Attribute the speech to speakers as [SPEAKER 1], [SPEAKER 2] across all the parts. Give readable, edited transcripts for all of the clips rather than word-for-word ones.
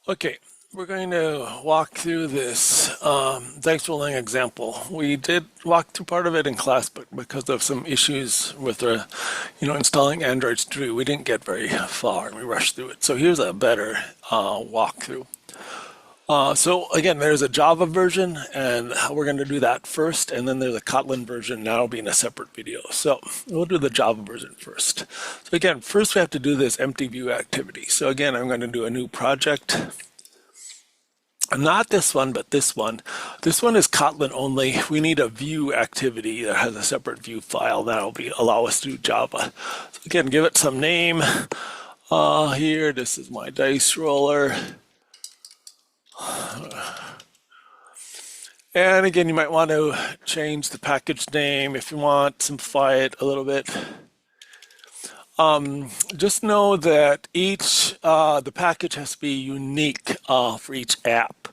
[SPEAKER 1] Okay, we're going to walk through this thanks for learning example. We did walk through part of it in class, but because of some issues with installing Android Studio, we didn't get very far and we rushed through it. So here's a better walkthrough. So again, there's a Java version, and we're going to do that first, and then there's a Kotlin version. That'll be in a separate video. So we'll do the Java version first. So again, first we have to do this empty view activity. So again, I'm going to do a new project. Not this one, but this one. This one is Kotlin only. We need a view activity that has a separate view file that'll allow us to do Java. So again, give it some name. Here, this is my dice roller. And again, you might want to change the package name if you want, simplify it a little bit. Just know that the package has to be unique for each app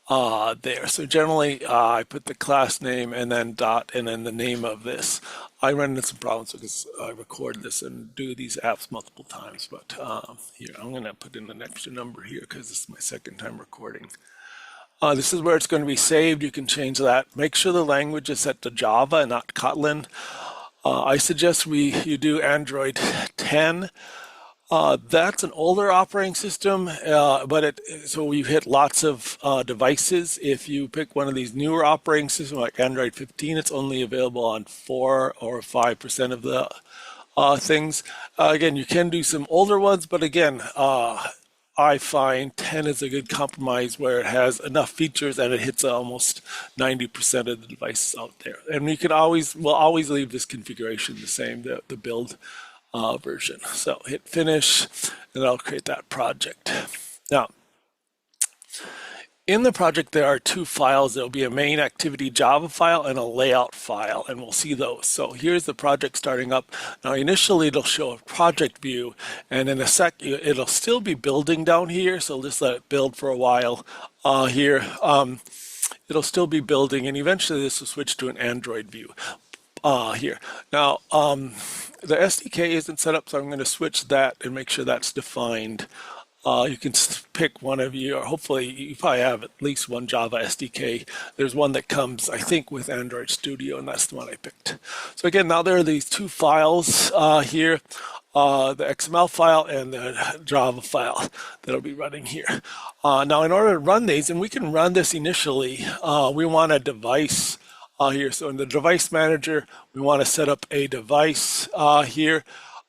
[SPEAKER 1] there. So generally, I put the class name and then dot and then the name of this. I run into some problems because I record this and do these apps multiple times. But here, I'm going to put in an extra number here because this is my second time recording. This is where it's going to be saved. You can change that. Make sure the language is set to Java and not Kotlin. I suggest you do Android 10. That's an older operating system, so you hit lots of devices. If you pick one of these newer operating systems like Android 15, it's only available on 4 or 5% of the things. Again, you can do some older ones, but again, I find 10 is a good compromise where it has enough features and it hits almost 90% of the devices out there. And we'll always leave this configuration the same, the build version. So hit finish, and I'll create that project. Now, in the project, there are two files. There'll be a main activity Java file and a layout file, and we'll see those. So here's the project starting up. Now, initially, it'll show a project view, and in a sec, it'll still be building down here. So just let it build for a while here. It'll still be building, and eventually this will switch to an Android view here. Now, the SDK isn't set up, so I'm going to switch that and make sure that's defined. You can pick one of you, or hopefully you probably have at least one Java SDK. There's one that comes, I think, with Android Studio, and that's the one I picked. So again, now there are these two files here, the XML file and the Java file that'll be running here. Now, in order to run these, and we can run this initially, we want a device here. So in the device manager, we want to set up a device here.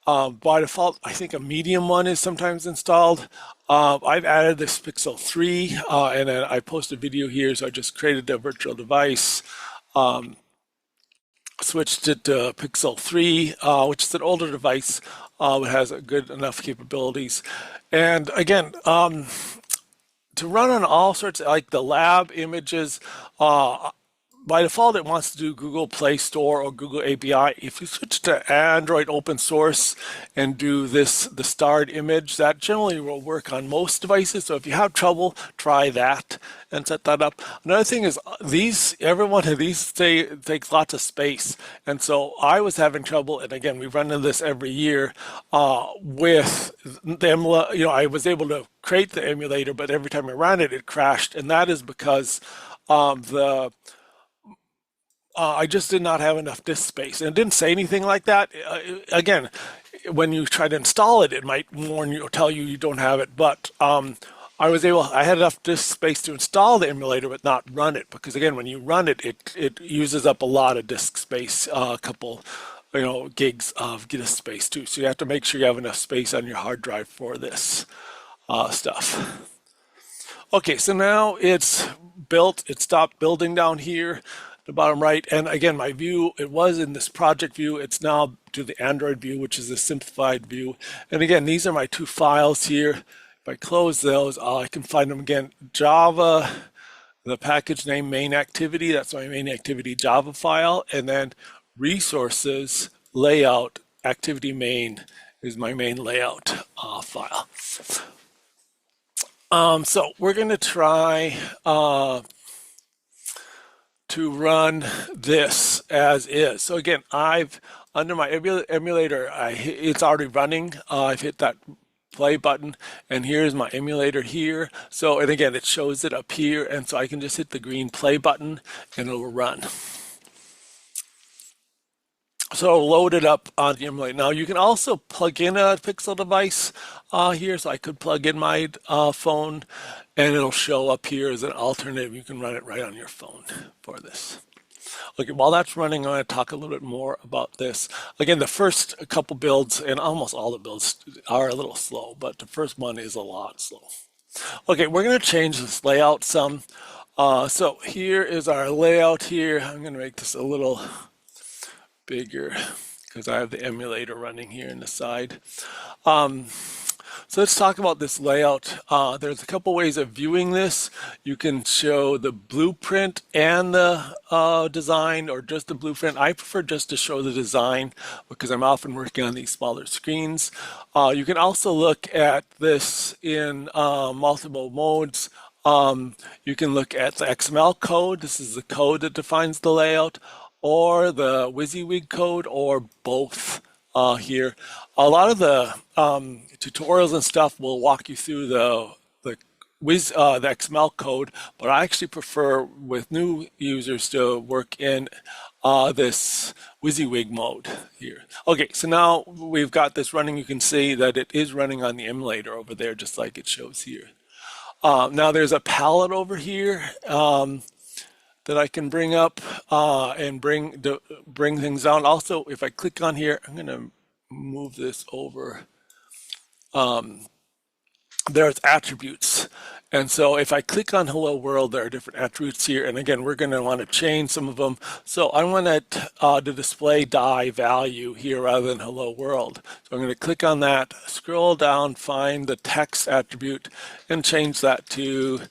[SPEAKER 1] By default, I think a medium one is sometimes installed. I've added this Pixel 3, and then I posted a video here, so I just created a virtual device, switched it to Pixel 3, which is an older device, it has good enough capabilities. And again, to run on all sorts of, like the lab images, by default, it wants to do Google Play Store or Google API. If you switch to Android open source and do the starred image, that generally will work on most devices. So if you have trouble, try that and set that up. Another thing is every one of these takes lots of space. And so I was having trouble, and again, we run into this every year with the I was able to create the emulator, but every time I ran it, it crashed. And that is because I just did not have enough disk space, and it didn't say anything like that. Again, when you try to install it, it might warn you or tell you you don't have it. But I had enough disk space to install the emulator, but not run it, because again, when you run it, it uses up a lot of disk space, a couple, gigs of disk space too. So you have to make sure you have enough space on your hard drive for this stuff. Okay, so now it's built. It stopped building down here, the bottom right. And again, my view, it was in this project view. It's now to the Android view, which is a simplified view. And again, these are my two files here. If I close those, I can find them again. Java, the package name main activity, that's my main activity Java file. And then resources, layout, activity main is my main layout file. So we're going to try to run this as is. So again, under my emulator, it's already running. I've hit that play button, and here's my emulator here. So, and again, it shows it up here, and so I can just hit the green play button and it'll run. So load it up on the emulator. Now you can also plug in a Pixel device here. So I could plug in my phone and it'll show up here as an alternative. You can run it right on your phone for this. Okay, while that's running, I'm going to talk a little bit more about this. Again, the first couple builds, and almost all the builds are a little slow, but the first one is a lot slow. Okay, we're going to change this layout some. So here is our layout here. I'm going to make this a little bigger because I have the emulator running here in the side. So let's talk about this layout. There's a couple ways of viewing this. You can show the blueprint and the design, or just the blueprint. I prefer just to show the design because I'm often working on these smaller screens. You can also look at this in multiple modes. You can look at the XML code. This is the code that defines the layout, or the WYSIWYG code, or both here. A lot of the tutorials and stuff will walk you through the XML code, but I actually prefer with new users to work in this WYSIWYG mode here. Okay, so now we've got this running. You can see that it is running on the emulator over there, just like it shows here. Now there's a palette over here that I can bring up and bring things down. Also, if I click on here, I'm going to move this over. There's attributes. And so if I click on Hello World, there are different attributes here. And again, we're going to want to change some of them. So I want to display die value here rather than Hello World. So I'm going to click on that, scroll down, find the text attribute, and change that to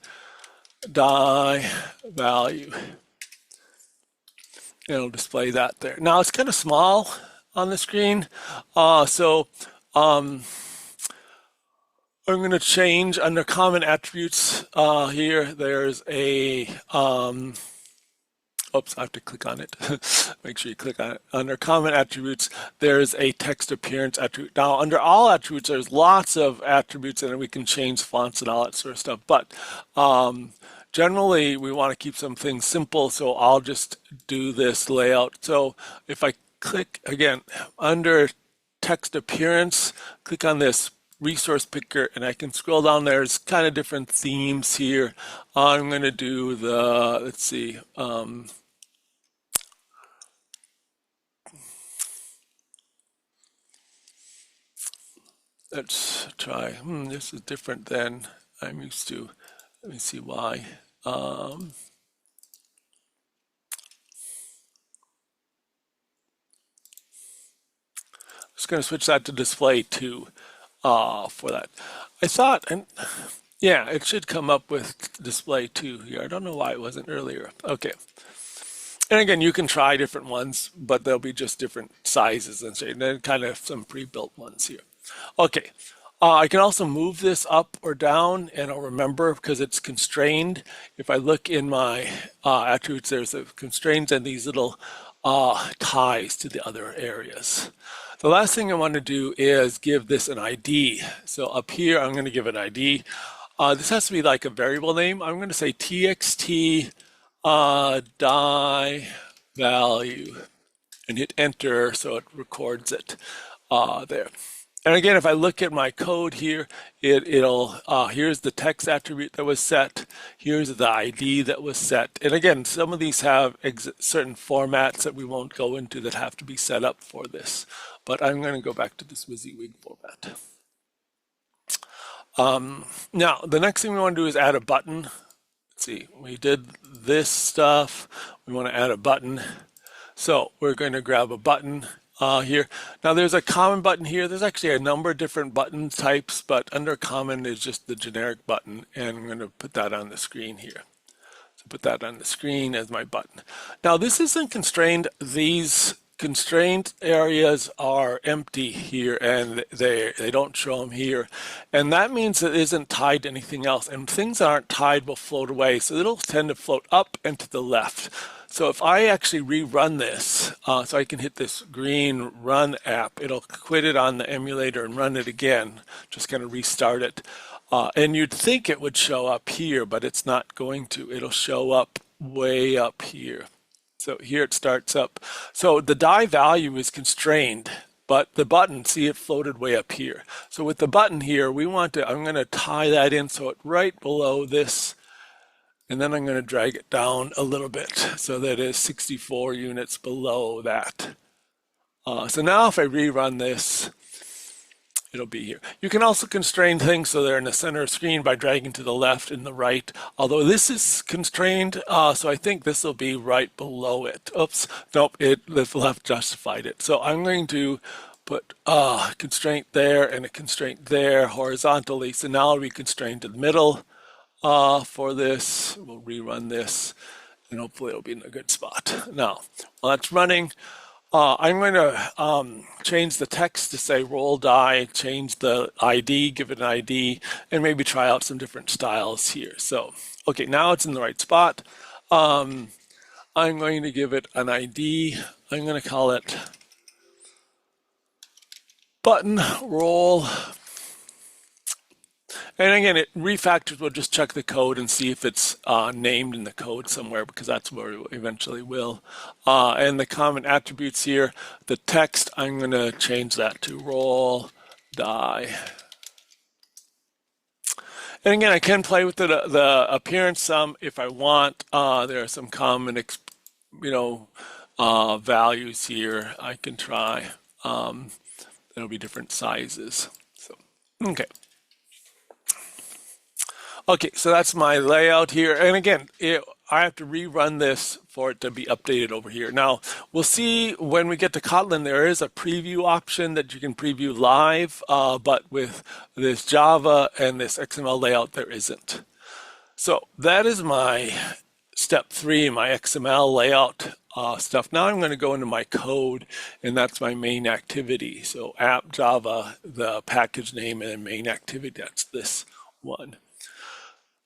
[SPEAKER 1] die value. It'll display that there. Now it's kind of small on the screen, so I'm going to change under common attributes here. There's a oops, I have to click on it. Make sure you click on it. Under common attributes, there's a text appearance attribute. Now, under all attributes, there's lots of attributes, and we can change fonts and all that sort of stuff. But generally, we want to keep some things simple, so I'll just do this layout. So if I click, again, under text appearance, click on this resource picker, and I can scroll down. There's kind of different themes here. I'm going to do the, let's see, let's try, this is different than I'm used to. Let me see why. Just going to switch that to display 2 for that. I thought, and yeah, it should come up with display 2 here. I don't know why it wasn't earlier. Okay. And again, you can try different ones, but they'll be just different sizes and shade, and then kind of some pre-built ones here. Okay. I can also move this up or down, and I'll remember because it's constrained. If I look in my attributes, there's a constraints and these little ties to the other areas. The last thing I want to do is give this an ID. So up here, I'm going to give an ID. This has to be like a variable name. I'm going to say txt die value and hit enter so it records it there. And again, if I look at my code here, it'll here's the text attribute that was set. Here's the ID that was set. And again, some of these have certain formats that we won't go into that have to be set up for this. But I'm going to go back to this WYSIWYG format. Now, the next thing we want to do is add a button. Let's see, we did this stuff. We want to add a button. So we're going to grab a button. Here. Now there's a common button here. There's actually a number of different button types, but under common is just the generic button, and I'm going to put that on the screen here. So put that on the screen as my button. Now this isn't constrained. These constrained areas are empty here, and they don't show them here. And that means it isn't tied to anything else, and things that aren't tied will float away. So it'll tend to float up and to the left. So if I actually rerun this, so I can hit this green run app, it'll quit it on the emulator and run it again, just kind of restart it. And you'd think it would show up here, but it's not going to. It'll show up way up here. So here it starts up. So the die value is constrained, but the button, see it floated way up here. So with the button here, we want to, I'm going to tie that in so it's right below this, and then I'm going to drag it down a little bit so that it's 64 units below that. So now if I rerun this, it'll be here. You can also constrain things so they're in the center of the screen by dragging to the left and the right. Although this is constrained, so I think this will be right below it. Oops, nope, the left justified it. So I'm going to put a constraint there and a constraint there horizontally. So now we constrain to the middle for this. We'll rerun this and hopefully it'll be in a good spot. Now, while that's running, I'm going to change the text to say roll die, change the ID, give it an ID, and maybe try out some different styles here. So, okay, now it's in the right spot. I'm going to give it an ID. I'm going to call it button roll. And again, it refactors. We'll just check the code and see if it's named in the code somewhere, because that's where it eventually will. And the common attributes here, the text, I'm going to change that to roll die. And again, I can play with the appearance some if I want. There are some common, values here I can try. There'll be different sizes. So, okay. Okay, so that's my layout here. And again, I have to rerun this for it to be updated over here. Now, we'll see when we get to Kotlin, there is a preview option that you can preview live, but with this Java and this XML layout, there isn't. So that is my step 3, my XML layout stuff. Now I'm going to go into my code, and that's my main activity. So app Java, the package name, and then main activity, that's this one.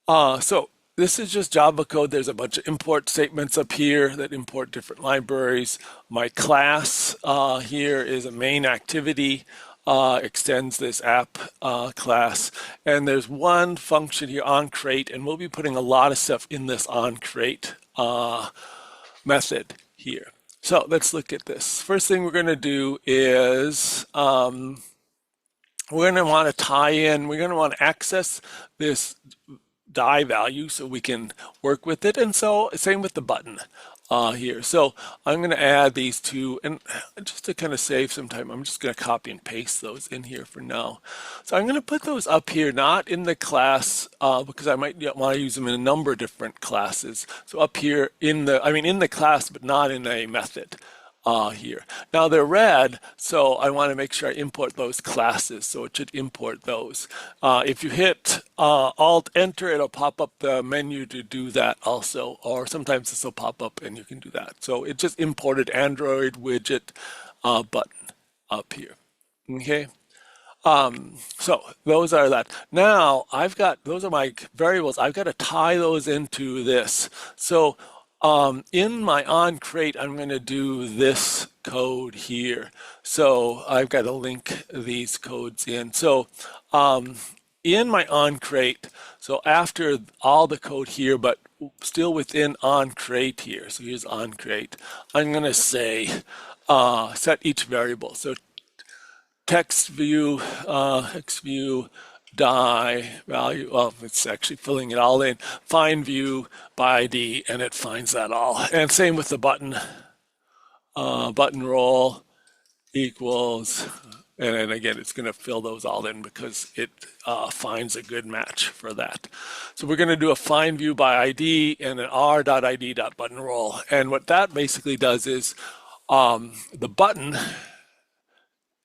[SPEAKER 1] So this is just Java code. There's a bunch of import statements up here that import different libraries. My class here is a main activity, extends this app class. And there's one function here, onCreate, and we'll be putting a lot of stuff in this onCreate method here. So let's look at this. First thing we're going to do is we're going to want to tie in, we're going to want to access this die value so we can work with it, and so same with the button here. So I'm going to add these two, and just to kind of save some time, I'm just going to copy and paste those in here for now. So I'm going to put those up here, not in the class, because I might want to use them in a number of different classes. So up here in the class, but not in a method. Here. Now they're red, so I want to make sure I import those classes, so it should import those. If you hit Alt-Enter, it'll pop up the menu to do that also, or sometimes this will pop up and you can do that. So it just imported Android widget button up here. Okay. So those are that. Now those are my variables. I've got to tie those into this. So in my onCreate, I'm going to do this code here. So I've got to link these codes in. So in my onCreate, so after all the code here, but still within onCreate here, so here's onCreate, I'm going to say set each variable. So text view, die value, well, it's actually filling it all in, find view by ID, and it finds that all. And same with the button, button roll equals, and then again, it's going to fill those all in because it finds a good match for that. So we're going to do a find view by ID and an r.id.buttonRoll. And what that basically does is the button,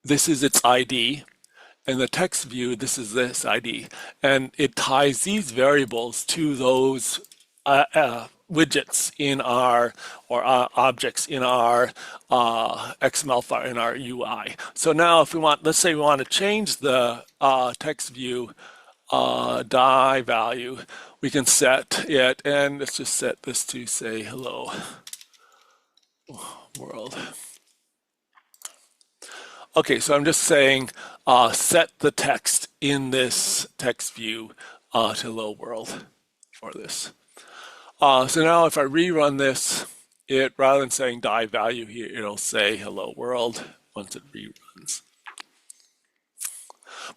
[SPEAKER 1] this is its ID, and the text view, this is this ID, and it ties these variables to those widgets in our, or objects in our XML file, in our UI. So now if we want, let's say we want to change the text view die value, we can set it, and let's just set this to say hello. world. Okay, so I'm just saying set the text in this text view to hello world for this. So now if I rerun this, it rather than saying die value here, it'll say hello world once it reruns.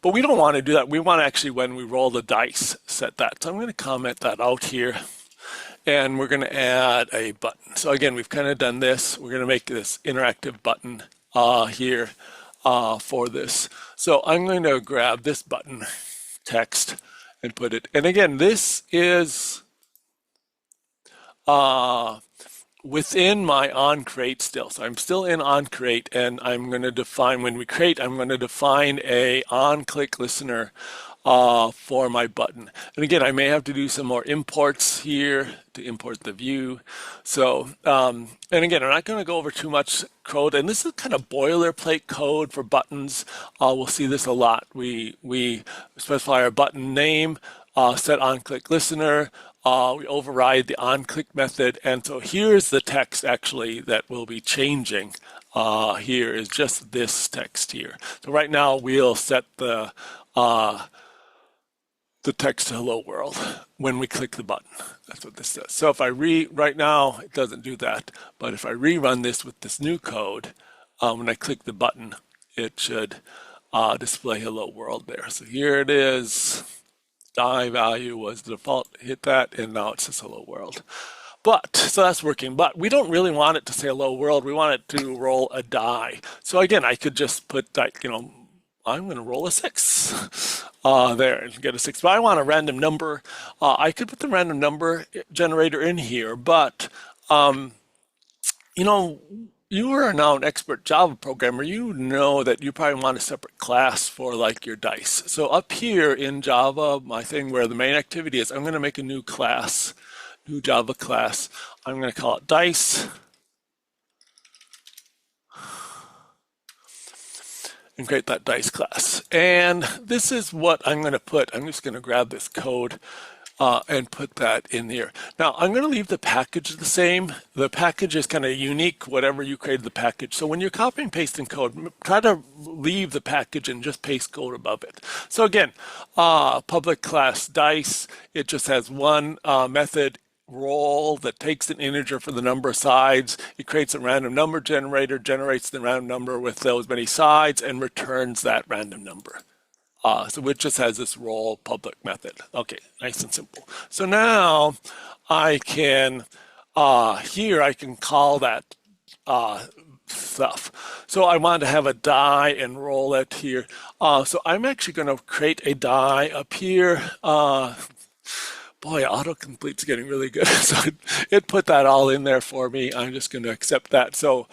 [SPEAKER 1] But we don't want to do that. We want to actually, when we roll the dice, set that. So I'm going to comment that out here. And we're going to add a button. So again, we've kind of done this. We're going to make this interactive button here for this. So I'm going to grab this button text and put it. And again, this is within my onCreate still. So I'm still in onCreate, and I'm going to define, when we create, I'm going to define a onClick listener for my button. And again, I may have to do some more imports here to import the view. So, and again, I'm not going to go over too much code. And this is kind of boilerplate code for buttons. We'll see this a lot. We specify our button name, set onClick listener. We override the onClick method. And so here's the text actually that will be changing. Here is just this text here. So right now we'll set the text to hello world when we click the button. That's what this says. So if I right now, it doesn't do that. But if I rerun this with this new code, when I click the button, it should display hello world there. So here it is. Die value was the default, hit that, and now it says hello world. But, so that's working, but we don't really want it to say hello world. We want it to roll a die. So again, I could just put that, I'm going to roll a 6 there and get a 6. But I want a random number. I could put the random number generator in here, but, you are now an expert Java programmer. You know that you probably want a separate class for like your dice. So up here in Java, my thing where the main activity is, I'm going to make a new class, new Java class. I'm going to call it dice. And create that dice class. And this is what I'm going to put. I'm just going to grab this code and put that in here. Now, I'm going to leave the package the same. The package is kind of unique, whatever you created the package. So when you're copying and pasting code, try to leave the package and just paste code above it. So again, public class dice, it just has one method, roll, that takes an integer for the number of sides. It creates a random number generator, generates the random number with those many sides, and returns that random number. So it just has this roll public method. Okay, nice and simple. So now I can, here I can call that stuff. So I want to have a die and roll it here. So I'm actually going to create a die up here. Boy, autocomplete's getting really good. So it put that all in there for me. I'm just going to accept that. So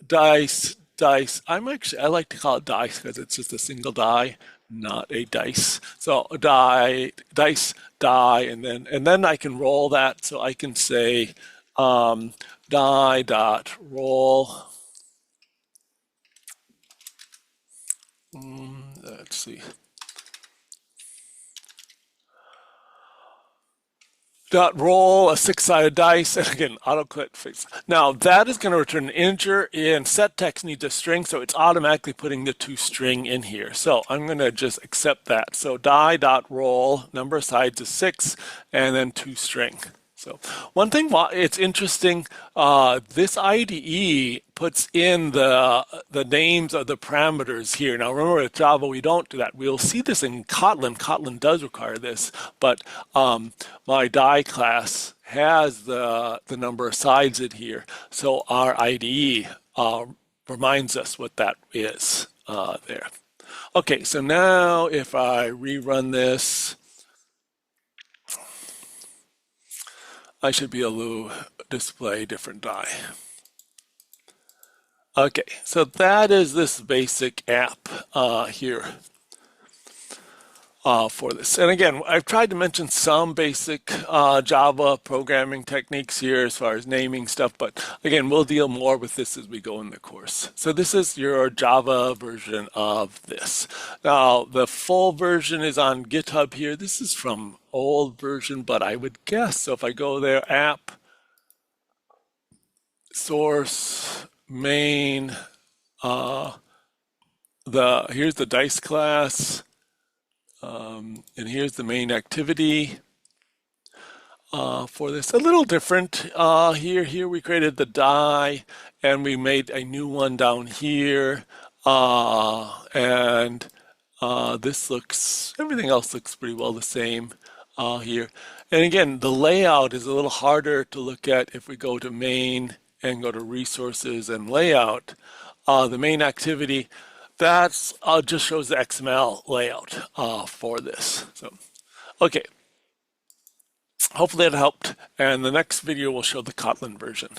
[SPEAKER 1] dice. I like to call it dice because it's just a single die, not a dice. So dice, die, and then I can roll that. So I can say die dot roll. Let's see. Dot roll a 6-sided dice, and again, autocomplete fix. Now that is going to return an integer, and set text needs a string, so it's automatically putting the toString in here. So I'm going to just accept that. So die dot roll, number of sides is 6, and then toString. So one thing, it's interesting, this IDE puts in the names of the parameters here. Now remember with Java, we don't do that. We'll see this in Kotlin. Kotlin does require this, but my die class has the number of sides in here. So our IDE reminds us what that is there. Okay, so now if I rerun this, I should be able to display different die. Okay, so that is this basic app here for this. And again, I've tried to mention some basic Java programming techniques here as far as naming stuff, but again, we'll deal more with this as we go in the course. So this is your Java version of this. Now, the full version is on GitHub here. This is from old version, but I would guess, so if I go there, app, source, main, uh, here's the dice class, and here's the main activity for this. A little different here. Here we created the die, and we made a new one down here, and everything else looks pretty well the same here. And again, the layout is a little harder to look at if we go to main and go to resources and layout. The main activity, that's just shows the XML layout for this. So, okay, hopefully that helped. And the next video will show the Kotlin version.